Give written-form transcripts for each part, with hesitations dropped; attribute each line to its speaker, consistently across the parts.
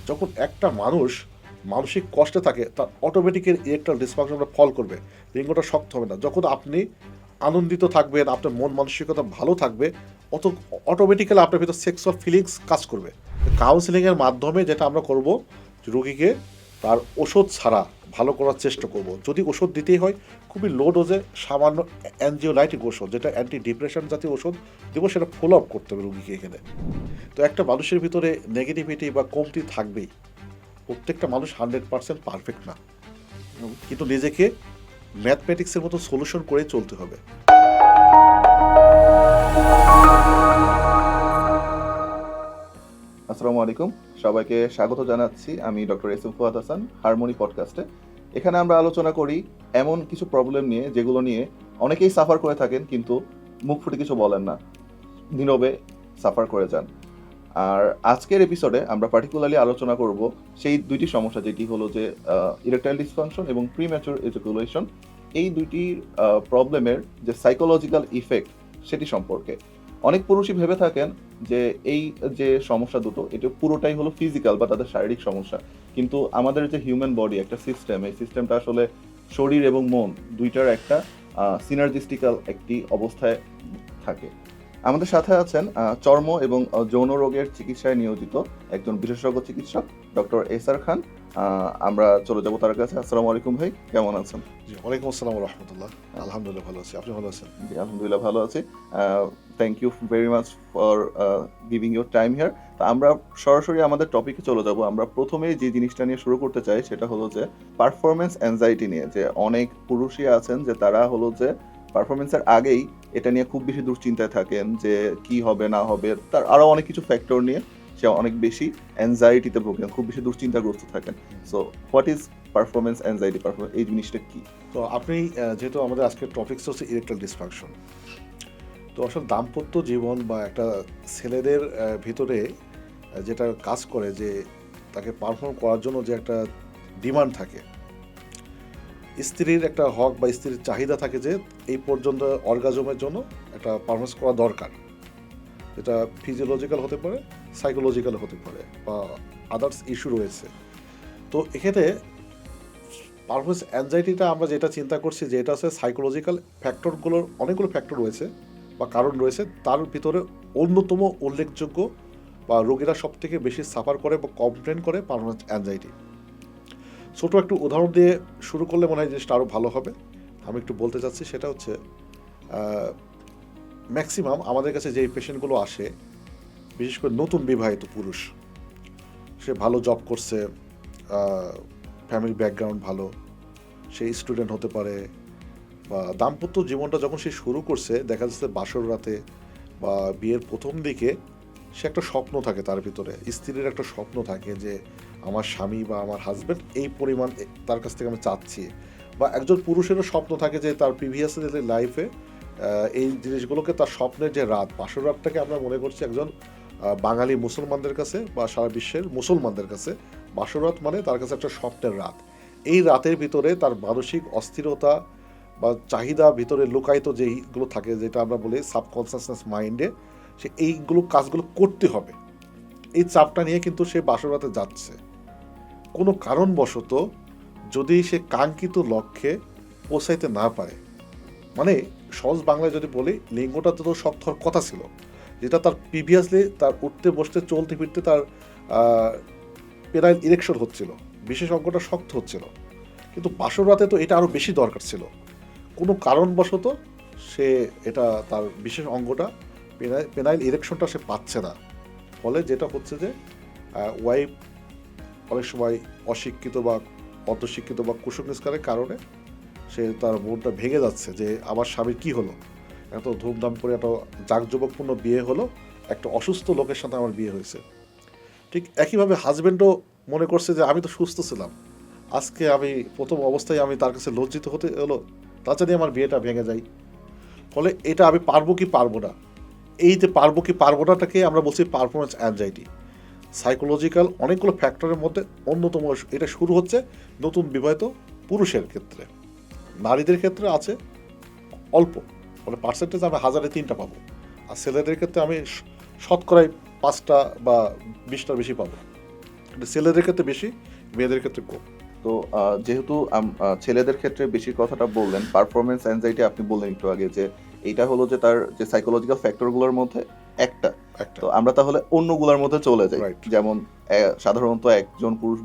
Speaker 1: যখন একটা মানুষ মানসিক কষ্টে থাকে তার অটোমেটিকের ইরেকটাইল ডিসফাংশনটা ফল করবে, লিঙ্গটা শক্ত হবে না। যখন আপনি আনন্দিত থাকবেন, আপনার মন মানসিকতা ভালো থাকবে, অটোমেটিক্যালি আপনার ভিতর সেক্সুয়াল ফিলিংস কাজ করবে। কাউন্সিলিংয়ের মাধ্যমে যেটা আমরা করব, রোগীকে তার ওষুধ ছাড়া ভালো করার চেষ্টা করব। যদি ওষুধ দিতেই হয় খুবই লো ডোজে সামান্য অ্যানজিওলাইটিক ওষুধ, যেটা অ্যান্টি ডিপ্রেশন জাতীয় ওষুধ দেবো, সেটা ফলো আপ করতে হবে রোগীকে এখানে। তো একটা মানুষের ভিতরে নেগেটিভিটি বা কমতি থাকবেই। প্রত্যেকটা মানুষ 100% পারফেক্ট না, কিন্তু নিজেকে ম্যাথমেটিক্সের মতো সলিউশন করে চলতে হবে।
Speaker 2: আসসালামু আলাইকুম, সবাইকে স্বাগত জানাচ্ছি। আমি doctor S M Fuad Hasan, harmony পডকাস্টে। এখানে আমরা আলোচনা করি এমন কিছু প্রবলেম নিয়ে যেগুলো নিয়ে অনেকেই সাফার করে থাকেন, কিন্তু মুখ ফুটে কিছু বলেন না, নীরবে সাফার করে যান। আর আজকের এপিসোডে আমরা পার্টিকুলারলি আলোচনা করব সেই দুইটি সমস্যা, যেটি হলো যে ইরেকটাইল ডিসফাংশন এবং প্রিম্যাচুর ইজাকুলেশন। এই দুইটি প্রবলেমের যে সাইকোলজিক্যাল ইফেক্ট সেটি সম্পর্কে। অনেক পুরুষই ভেবে থাকেন যে এই যে সমস্যা দুটো, এটা পুরোটাই হলো ফিজিক্যাল বা তাদের শারীরিক সমস্যা, কিন্তু আমাদের যে হিউম্যান বডি একটা সিস্টেম, এই সিস্টেমটা আসলে শরীর এবং মন দুইটার একটা সিনার্জিস্টিক্যাল একটি অবস্থায় থাকে। আমাদের সাথে আছেন চর্ম এবং যৌন রোগের চিকিৎসায় নিয়োজিত একজন বিশেষজ্ঞ চিকিৎসক ডক্টর এসার খান। আমরা চলে যাব তার কাছে। আসসালামু আলাইকুম ভাই, কেমন আছেন?
Speaker 1: জি, ওয়ালাইকুম আসসালাম রহমতুল্লাহ। আলহামদুলিল্লাহ ভালো আছি, আপনি ভালো আছেন?
Speaker 2: জি, আলহামদুলিল্লাহ ভালো আছি। Thank you very much for giving your time here. তো আমরা সরাসরি আমাদের টপিকে চলে যাব। আমরা প্রথমেই যে জিনিসটা নিয়ে শুরু করতে চাই সেটা হলো যে পারফরমেন্স অ্যাংজাইটি নিয়ে। যে অনেক পুরুষই আছেন যে তারা হলো যে পারফরমেন্সের আগেই এটা নিয়ে খুব বেশি দুশ্চিন্তায় থাকেন যে কি হবে না হবে, তার আরো অনেক কিছু ফ্যাক্টর নিয়ে সে অনেক বেশি অ্যাংজাইটিতে ভোগেন, খুব বেশি দুশ্চিন্তাগ্রস্ত থাকেন। So what is performance anxiety, এই জিনিসটা কি?
Speaker 1: তো আপনি যেহেতু আমাদের আজকের টপিকস হচ্ছে ইরেকটাইল ডিসফাংশন, তো আসলে দাম্পত্য জীবন বা একটা ছেলেদের ভিতরে যেটা কাজ করে, যে তাকে পারফর্ম করার জন্য যে একটা ডিমান্ড থাকে, স্ত্রীর একটা হক বা স্ত্রীর চাহিদা থাকে যে এই পর্যন্ত অর্গাজমের জন্য একটা পারফরমেন্স করা দরকার। যেটা ফিজিওলজিক্যাল হতে পারে, সাইকোলজিক্যাল হতে পারে, বা আদার্স ইস্যু রয়েছে। তো এখানে পারফরমেন্স অ্যাংজাইটিটা আমরা যেটা চিন্তা করছি যে এটা হচ্ছে সাইকোলজিক্যাল ফ্যাক্টরগুলোর অনেকগুলো ফ্যাক্টর রয়েছে বা কারণ রয়েছে। তার ভিতরে অন্যতম উল্লেখযোগ্য বা রোগীরা সব থেকে বেশি সাফার করে বা কমপ্লেন করে পারফরমেন্স অ্যাংজাইটি। ছোটো একটু উদাহরণ দিয়ে শুরু করলে মনে হয় জিনিসটা আরও ভালো হবে। আমি একটু বলতে চাচ্ছি, সেটা হচ্ছে ম্যাক্সিমাম আমাদের কাছে যেই পেশেন্টগুলো আসে, বিশেষ করে নতুন বিবাহিত পুরুষ, সে ভালো জব করছে, ফ্যামিলি ব্যাকগ্রাউন্ড ভালো, সে স্টুডেন্ট হতে পারে, বা দাম্পত্য জীবনটা যখন সে শুরু করছে, দেখা যাচ্ছে বাসর রাতে বা বিয়ের প্রথম দিকে সে একটা স্বপ্ন থাকে তার ভিতরে, স্ত্রীর একটা স্বপ্ন থাকে যে আমার স্বামী বা আমার হাজব্যান্ড এই পরিমাণ তার কাছ থেকে আমি চাচ্ছি। বা একজন পুরুষেরও স্বপ্ন থাকে যে তার প্রিভিয়াস লাইফে এই জিনিসগুলোকে, তার স্বপ্নের যে রাত, বাসর রাতটাকে আমরা মনে করছি একজন বাঙালি মুসলমানদের কাছে বা সারা বিশ্বের মুসলমানদের কাছে বাসর রাত মানে তার কাছে একটা স্বপ্নের রাত। এই রাতের ভিতরে তার মানসিক অস্থিরতা বা চাহিদা ভিতরে লুকায়িত যেইগুলো থাকে, যেটা আমরা বলি সাবকনসিয়াসনেস মাইন্ডে, সে এইগুলো কাজগুলো করতে হবে, এই চাপটা নিয়ে কিন্তু সে বাসর রাতে যাচ্ছে। কোনো কারণবশত যদি সে কাঙ্ক্ষিত লক্ষ্যে পৌঁছাইতে না পারে, মানে সহজ বাংলায় যদি বলি, লিঙ্গটা তো শক্ত হওয়ার কথা ছিল, যেটা তার প্রিভিয়াসলি তার উঠতে বসতে চলতে ফিরতে তার পেনাইল ইরেকশন হচ্ছিল, বিশেষ অঙ্গটা শক্ত হচ্ছিল, কিন্তু বাসর রাতে তো এটা আরও বেশি দরকার ছিল। কোনো কারণবশত সে এটা তার বিশেষ অঙ্গটা পেনাইল ইরেকশনটা সে পাচ্ছে না। ফলে যেটা হচ্ছে যে ওয়াইফ অনেক সময় অশিক্ষিত বা অর্ধশিক্ষিত বা কুসংস্কারের কারণে সে তার মনটা ভেঙে যাচ্ছে যে আমার স্বামীর কী হলো, এত ধুমধাম করে এত জাঁকজমকপূর্ণ বিয়ে হলো, একটা অসুস্থ লোকের সাথে আমার বিয়ে হয়েছে। ঠিক একইভাবে হাজব্যান্ডও মনে করছে যে আমি তো সুস্থ ছিলাম, আজকে আমি প্রথম অবস্থায় আমি তার কাছে লজ্জিত হতে হলো, তাছাড়া আমার বিয়েটা ভেঙে যায়। ফলে এটা আমি পারবো কি পারবো না, এই যে পারবো কি পারবো নাটাকে আমরা বলছি পারফরমেন্স অ্যাংজাইটি। সাইকোলজিক্যাল অনেকগুলো ফ্যাক্টরের মধ্যে অন্যতম এটা শুরু হচ্ছে নতুন বিবাহিত পুরুষের ক্ষেত্রে। নারীদের ক্ষেত্রে আছে অল্প, মানে পার্সেন্টেজ আমি 1000-3টা পাবো, আর ছেলেদের ক্ষেত্রে আমি শতকরায় 5টা বা 20টার বেশি পাবো। এটা ছেলেদের ক্ষেত্রে বেশি, মেয়েদের ক্ষেত্রে কম।
Speaker 2: তো যেহেতু ছেলেদের ক্ষেত্রে বেশি কথাটা বললেন, পারফরমেন্স অ্যাংজাইটি আপনি বললেন একটু আগে যে এইটা হলো যে তার যে সাইকোলজিক্যাল ফ্যাক্টরগুলোর মধ্যে একটা।
Speaker 1: একটা
Speaker 2: তো আমরা তাহলে অন্যগুলোর মধ্যে চলে যাই।
Speaker 1: রাইট।
Speaker 2: যেমন সাধারণত একজন পুরুষ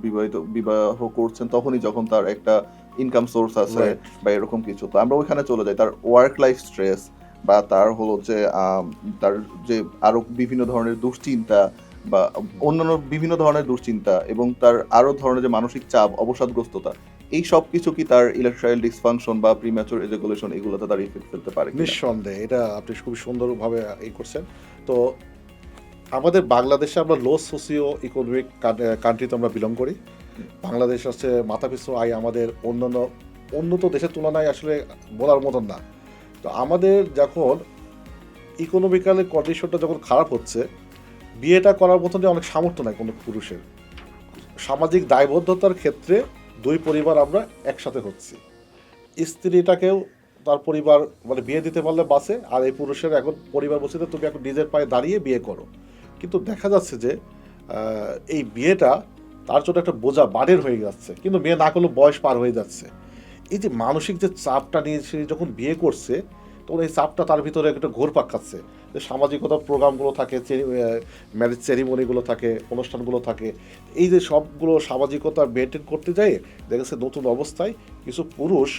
Speaker 2: বিবাহ করছেন তখনই যখন তার একটা ইনকাম সোর্স আছে
Speaker 1: রাইট।
Speaker 2: বা এরকম কিছু। তো আমরা ওইখানে চলে যাই। তার ওয়ার্ক লাইফ স্ট্রেস বা তার হলো যে তার যে আরো বিভিন্ন ধরনের দুশ্চিন্তা বা অন্যান্য বিভিন্ন ধরনের দুশ্চিন্তা এবং তার আরো ধরনের যে মানসিক চাপ, অবসাদগ্রস্ততা, এই সব কিছু কি তার ইরেকটাইল ডিসফাংশন বা প্রিম্যাচুর এজাকুলেশন এগুলোতে তার ইফেক্ট ফেলতে পারে কিনা?
Speaker 1: নিঃসন্দেহে এটা আপনি খুব সুন্দরভাবে করছেন। তো আমাদের বাংলাদেশে আমরা লো সোসিও ইকোনমিক কান্ট্রিতে আমরা বিলং করি। বাংলাদেশ হচ্ছে মাথাপিছু আয় আমাদের অন্যান্য উন্নত দেশের তুলনায় আসলে বলার মতন না। তো আমাদের যখন ইকোনমিক্যালি কন্ডিশনটা যখন খারাপ হচ্ছে, বিয়েটা করার মতন যে অনেক সামর্থ্য নাই কোনো পুরুষের। সামাজিক দায়বদ্ধতার ক্ষেত্রে দুই পরিবার আমরা একসাথে হচ্ছি। স্ত্রীটাকেও তার পরিবার মানে বিয়ে দিতে পারলে বাঁচে, আর এই পুরুষের এখন পরিবার বলছে যে তুমি এখন নিজের পায়ে দাঁড়িয়ে বিয়ে করো। কিন্তু দেখা যাচ্ছে যে এই বিয়েটা তার জন্য একটা বোঝা বাড়ের হয়ে যাচ্ছে, কিন্তু বিয়ে না করলেও বয়স পার হয়ে যাচ্ছে। এই যে মানসিক যে চাপটা নিয়ে সে যখন বিয়ে করছে, তখন এই চাপটা তার ভিতরে একটা ঘোরপাক খাচ্ছে। যে সামাজিকতা প্রোগ্রামগুলো থাকে, ম্যারেজ সেরিমনিগুলো থাকে, অনুষ্ঠানগুলো থাকে, এই যে সবগুলো সামাজিকতা মেনটেন করতে যায়, দেখা যাচ্ছে নতুন অবস্থায় কিছু পুরুষ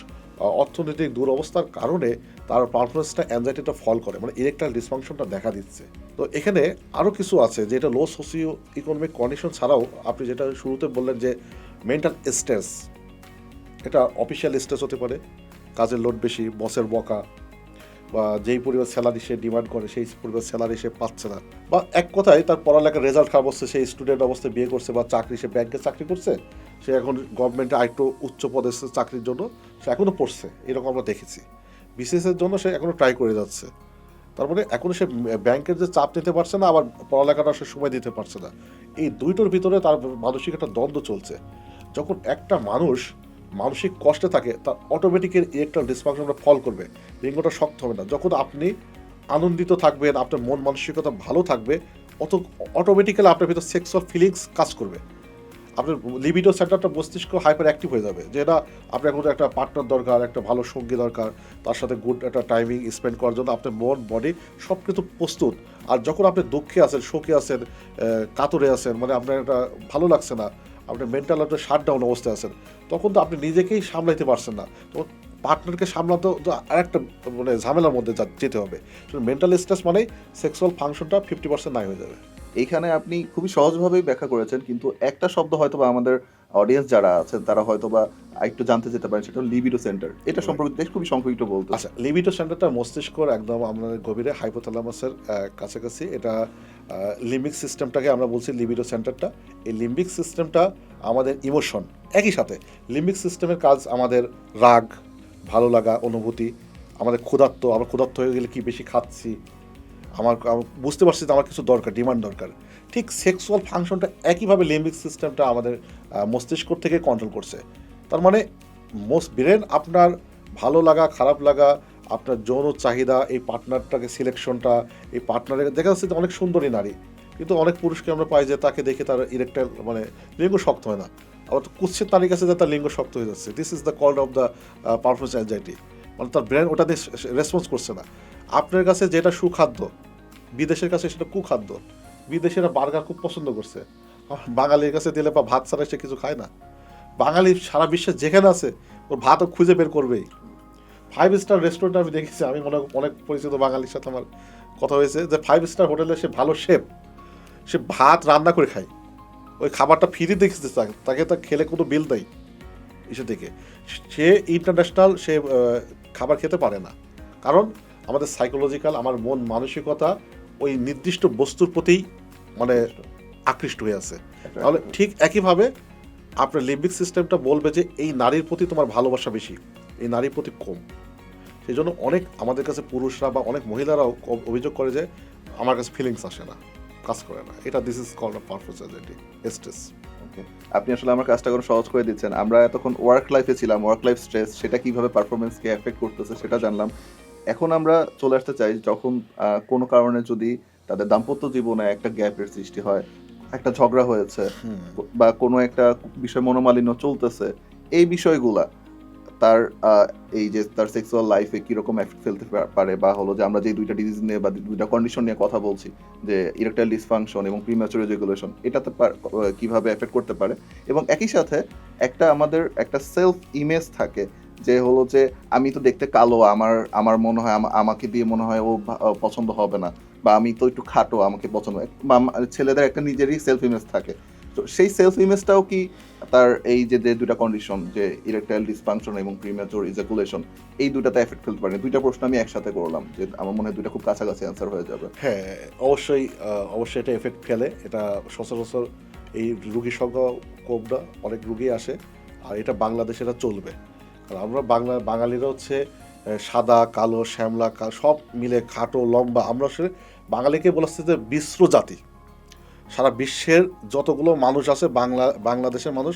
Speaker 1: অর্থনৈতিক দুরবস্থার কারণে তার পারফরমেন্সটা অ্যাংজাইটিটা ফল করে, মানে ইরেকটাইল ডিসফাংশনটা দেখা দিচ্ছে। তো এখানে আরও কিছু আছে যেটা লো সোসিও ইকোনমিক কন্ডিশন ছাড়াও আপনি যেটা শুরুতে বললেন যে মেন্টাল স্ট্রেস, এটা অফিসিয়াল স্ট্রেস হতে পারে, কাজের লোড বেশি, বসের বকা, বা যেই পরিবার স্যালারি সে ডিমান্ড করে সেই পরিবার স্যালারি সে পাচ্ছে না, বা এক কথায় তার পড়ালেখার রেজাল্ট খারাপ হচ্ছে, সেই স্টুডেন্ট অবস্থায় বিয়ে করছে, বা চাকরি সে ব্যাংকে চাকরি করছে, সে এখন গভর্নমেন্টে আরেকটু উচ্চ পদে চাকরির জন্য সে এখনও পড়ছে, এরকম আমরা দেখেছি। বিসিএসের জন্য সে এখনও ট্রাই করে যাচ্ছে। তারপরে এখনও সে ব্যাংকের যে চাপ নিতে পারছে না, আবার পড়ালেখাটা সে সময় দিতে পারছে না। এই দুইটোর ভিতরে তার মানসিক একটা দ্বন্দ্ব চলছে। যখন একটা মানুষ মানসিক কষ্টে থাকে, তার অটোমেটিকের ইরেকটাইল ডিসফাংশনটা ফল করবে, লিঙ্গটা শক্ত হবে না। যখন আপনি আনন্দিত থাকবেন, আপনার মন মানসিকতা ভালো থাকবে, অটোমেটিক্যালি আপনার ভিতর সেক্সুয়াল ফিলিংস কাজ করবে। আপনার লিবিডো সেন্টারটা মস্তিষ্ক হাইপার অ্যাক্টিভ হয়ে যাবে, যে না আপনার এখন একটা পার্টনার দরকার, একটা ভালো সঙ্গী দরকার, তার সাথে গুড একটা টাইমিং স্পেন্ড করার জন্য আপনার মন বডি সব কিছু প্রস্তুত। আর যখন আপনি দুঃখে আছেন, শোকে আছেন, কাতরে আছেন, মানে আপনার একটা ভালো লাগছে না, আপনি মেন্টাল একটা শাটডাউন অবস্থায় আছেন, তখন তো আপনি নিজেকেই সামলাইতে পারছেন না, তখন পার্টনারকে সামলাতে তো আরেকটা মানে ঝামেলার মধ্যে যেতে হবে। মেন্টাল স্ট্রেস মানেই সেক্সুয়াল ফাংশনটা 50% নাই হয়ে যাবে।
Speaker 2: এইখানে আপনি খুবই সহজভাবেই ব্যাখ্যা করেছেন, কিন্তু একটা শব্দ হয়তোবা আমাদের অডিয়েন্স যারা আছেন তারা হয়তোবা একটু জানতে যেতে পারেন, সেটা লিবিডো সেন্টার। এটা সম্পর্কে বেশ খুবই সংক্ষিপ্ত বলতে।
Speaker 1: আচ্ছা, লিবিডো সেন্টারটা মস্তিষ্কর একদম আমাদের গভীরে হাইপোথ্যালামাসের কাছাকাছি। এটা লিম্বিক সিস্টেমটাকে আমরা বলছি লিবিডো সেন্টারটা। এই লিম্বিক সিস্টেমটা আমাদের ইমোশন, একই সাথে লিম্বিক সিস্টেমের কাজ আমাদের রাগ, ভালো লাগা, অনুভূতি, আমাদের ক্ষুধার্ত, আমরা ক্ষুধার্ত হয়ে গেলে কি বেশি খাচ্ছি, আমার বুঝতে পারছি যে আমার কিছু দরকার, ডিমান্ড দরকার। ঠিক সেক্সুয়াল ফাংশনটা একইভাবে লিম্বিক সিস্টেমটা আমাদের মস্তিষ্ক থেকে কন্ট্রোল করছে। তার মানে ব্রেন আপনার ভালো লাগা, খারাপ লাগা, আপনার যৌন চাহিদা, এই পার্টনারটাকে সিলেকশনটা, এই পার্টনারের দেখা যাচ্ছে যে অনেক সুন্দরী নারী, কিন্তু অনেক পুরুষকে আমরা পাই যে তাকে দেখে তার ইরেকটাইল মানে লিঙ্গ শক্ত হয় না। আবার কুৎসিত নারীর কাছে যে তার লিঙ্গ শক্ত হয়ে যাচ্ছে। This is the called of the performance anxiety, মানে তার ব্রেন ওটা দিয়ে রেসপন্স করছে না। আপনার কাছে যেটা সুখাদ্য, বিদেশের কাছে সেটা কুখাদ্য। বিদেশিরা বার্গার খুব পছন্দ করছে, বাঙালির কাছে দিলে বা ভাত ছাড়া সে কিছু খায় না। বাঙালি সারা বিশ্বে যেখানে আছে ওর ভাতও খুঁজে বের করবেই। 5 স্টার রেস্টুরেন্টে আমি দেখেছি, আমি অনেক পরিচিত বাঙালির সাথে আমার কথা হয়েছে যে 5 স্টার হোটেলে সে ভালো শেফ, সে ভাত রান্না করে খায়, ওই খাবারটা ফ্রি দেখেছে, তাকে তা খেলে কোনো বিল দেয় এসে থেকে। সে ইন্টারন্যাশনাল সে খাবার খেতে পারে না, কারণ আমাদের সাইকোলজিক্যাল, আমার মন মানসিকতা ওই নির্দিষ্ট বস্তুর প্রতিই মানে আকৃষ্ট হয়ে আছে। তাহলে ঠিক একইভাবে আপনার লিম্বিক সিস্টেমটা বলবে যে এই নারীর প্রতি তোমার ভালোবাসা বেশি, এই নারীর প্রতি কম। সেই জন্য অনেক আমাদের কাছে পুরুষরা বা অনেক মহিলারাও অভিযোগ করে যে আমার কাছে ফিলিংস আসে না, কাজ করে না। এটা this is called a performance anxiety, stress.
Speaker 2: আপনি আসলে আমার কাজটা কোনো সহজ করে দিচ্ছেন। আমরা এতক্ষণ ওয়ার্ক লাইফে ছিলাম, ওয়ার্ক লাইফ স্ট্রেস সেটা কিভাবে পারফরমেন্সকে এফেক্ট করতেছে সেটা জানলাম। এখন আমরা চলে আসতে চাই যখন কোনো কারণে যদি তাদের দাম্পত্য জীবনে একটা গ্যাপের সৃষ্টি হয়, একটা ঝগড়া হয়েছে বা কোনো একটা বিষয় মনোমালিন্য চলতেছে, এই বিষয়গুলা তার এই যে তার সেক্সুয়াল লাইফে কিরকম এফেক্ট ফেলতে পারে, বা হলো যে আমরা যে দুইটা ডিজিজ নিয়ে বা দুইটা কন্ডিশন নিয়ে কথা বলছি, যে ইরেকটাইল ডিসফাংশন এবং প্রিম্যাচুর এজাকুলেশন, এটাতে কিভাবে এফেক্ট করতে পারে। এবং একই সাথে আমাদের একটা সেলফ ইমেজ থাকে, যে হলো যে আমি তো দেখতে কালো, আমার মনে হয় আমাকে দিয়ে মনে হয় ও পছন্দ হবে না, বা আমি তো একটু খাটো, আমাকে পছন্দ হয়, বা ছেলেদের একটা নিজেরই সেলফ ইমেজ থাকে। তো সেই সেলফ ইমেজটাও কি তার এই যে দুটা কন্ডিশন, যে ইরেকটাইল ডিসফাংশন এবং প্রিম্যাচুর ইজাকুলেশন, এই দুটাতে এফেক্ট ফেলতে পারে? দুইটা প্রশ্ন আমি একসাথে করলাম, যে আমার মনে হয় দুইটা খুব কাছাকাছি অ্যান্সার হয়ে যাবে।
Speaker 1: হ্যাঁ, অবশ্যই এটা এফেক্ট ফেলে। এটা সচরাচর এই রুগীর সংখ্যা কম না, অনেক রুগী আসে। আর এটা বাংলাদেশে এটা চলবে, কারণ আমরা বাঙালিরা হচ্ছে সাদা কালো শ্যামলা সব মিলে খাটো লম্বা। আমরা আসলে বাঙালিকে বলাচ্ছে যে মিশ্র জাতি। সারা বিশ্বের যতগুলো মানুষ আছে, বাংলাদেশের মানুষ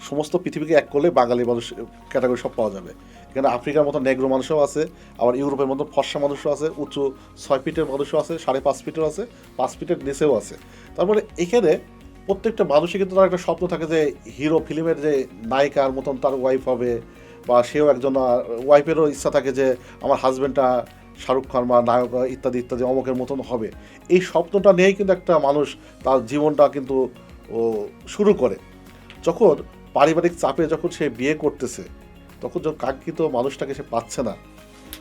Speaker 1: সমস্ত পৃথিবীকে এক করলে বাঙালি মানুষ ক্যাটাগরি সব পাওয়া যাবে। এখানে আফ্রিকার মতো নেগ্রো মানুষও আছে, আবার ইউরোপের মতো ফর্সা মানুষও আছে, উঁচু 6 ফিটের মানুষও আছে, 5.5 ফিটের আছে, 5 ফিটের নিচেও আছে। তারপরে এখানে প্রত্যেকটা মানুষই কিন্তু তার একটা স্বপ্ন থাকে যে হিরো ফিল্মের যে নায়িকার মতন তার ওয়াইফ হবে, বা সেও একজন ওয়াইফেরও ইচ্ছা থাকে যে আমার হাজব্যান্ডটা শাহরুখ খান বা নায়ক ইত্যাদি ইত্যাদি অমকের মতন হবে। এই স্বপ্নটা নিয়েই কিন্তু একটা মানুষ তার জীবনটা কিন্তু শুরু করে। যখন পারিবারিক চাপে যখন সে বিয়ে করতেছে, তখন যখন কাঙ্ক্ষিত মানুষটাকে সে পাচ্ছে না,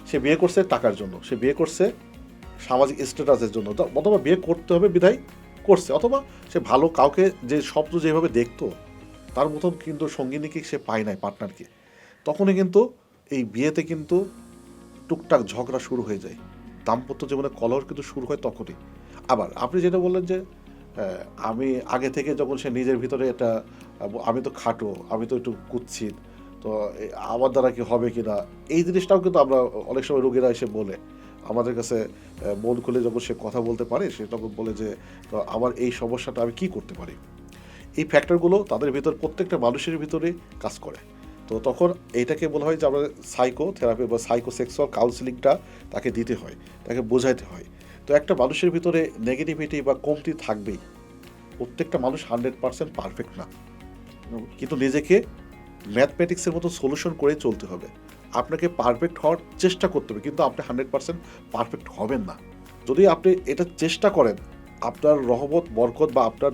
Speaker 1: সে বিয়ে করছে টাকার জন্য, সে বিয়ে করছে সামাজিক স্ট্যাটাসের জন্য, অথবা বিয়ে করতে হবে বিধায় করছে, অথবা সে ভালো কাউকে যে স্বপ্ন যেভাবে দেখতো তার মতন কিন্তু সঙ্গিনীকে সে পায় নাই, পার্টনারকে। তখনই কিন্তু এই বিয়েতে কিন্তু টুকটাক ঝগড়া শুরু হয়ে যায়, দাম্পত্য জীবনে কলহ কিন্তু শুরু হয় তখনই। আবার আপনি যেটা বললেন যে আমি আগে থেকে যখন সে নিজের ভিতরে এটা আমি তো খাটো, আমি তো একটু কুৎসিত, তো আমার দ্বারা কি হবে কি না, এই জিনিসটাও কিন্তু আমরা অনেক সময় রোগীরা এসে বলে আমাদের কাছে, মন খুলে যখন সে কথা বলতে পারে, সে তখন বলে যে তো আমার এই সমস্যাটা আমি কি করতে পারি। এই ফ্যাক্টরগুলো তাদের ভিতর প্রত্যেকটা মানুষের ভিতরে কাজ করে। তো তখন এইটাকে বলা হয় যে আমরা সাইকোথেরাপি বা সাইকোসেক্সুয়াল কাউন্সিলিংটা তাকে দিতে হয়, তাকে বোঝাইতে হয়। তো একটা মানুষের ভিতরে নেগেটিভিটি বা কমতি থাকবেই। প্রত্যেকটা মানুষ 100% পারফেক্ট না, কিন্তু নিজেকে ম্যাথমেটিক্সের মতো সলিউশন করে চলতে হবে। আপনাকে পারফেক্ট হওয়ার চেষ্টা করতে হবে, কিন্তু আপনি 100% পারফেক্ট হবেন না। যদি আপনি এটা চেষ্টা করেন, আপনার রহমত বরকত বা আপনার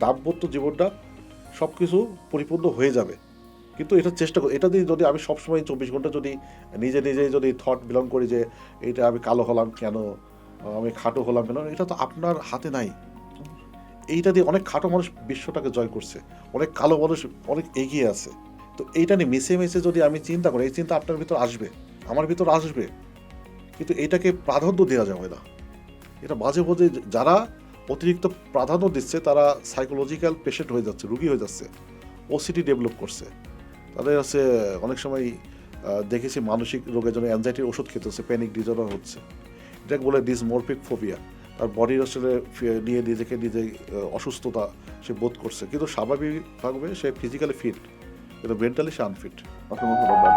Speaker 1: দাম্পত্য জীবনটা সব কিছু পরিপূর্ণ হয়ে যাবে। কিন্তু এটা চেষ্টা করি, এটা দিয়ে যদি আমি সবসময় 24 ঘন্টা যদি নিজেই যদি থট বিলং করি যে এটা আমি কালো হলাম কেন, আমি খাটো হলাম কেন, এটা তো আপনার হাতে নাই। এইটা দিয়ে অনেক খাটো মানুষ বিশ্বটাকে জয় করছে, অনেক কালো মানুষ অনেক এগিয়ে আছে। তো এইটা নিয়ে মিশে যদি আমি চিন্তা করি, এই চিন্তা আপনার ভিতর আসবে, আমার ভিতর আসবে, কিন্তু এটাকে প্রাধান্য দেওয়া যাবে না। এটা মাঝে মাঝে যারা অতিরিক্ত প্রাধান্য দিচ্ছে তারা সাইকোলজিক্যাল পেশেন্ট হয়ে যাচ্ছে, রুগী হয়ে যাচ্ছে, ওসিডি ডেভেলপ করছে। তাদের আছে অনেক সময় দেখেছি মানসিক রোগের জন্য অ্যাংজাইটির ওষুধ খেতে হচ্ছে, প্যানিক ডিসঅর্ডার হচ্ছে। এটাকে বলে ডিসমরফিক ফোবিয়া। তার বডির আসলে নিয়ে নিজেকে নিজে অসুস্থতা সে বোধ করছে, কিন্তু স্বাভাবিকভাবে সে ফিজিক্যালি ফিট, কিন্তু মেন্টালি সে আনফিট।
Speaker 2: অসংখ্য ধন্যবাদ।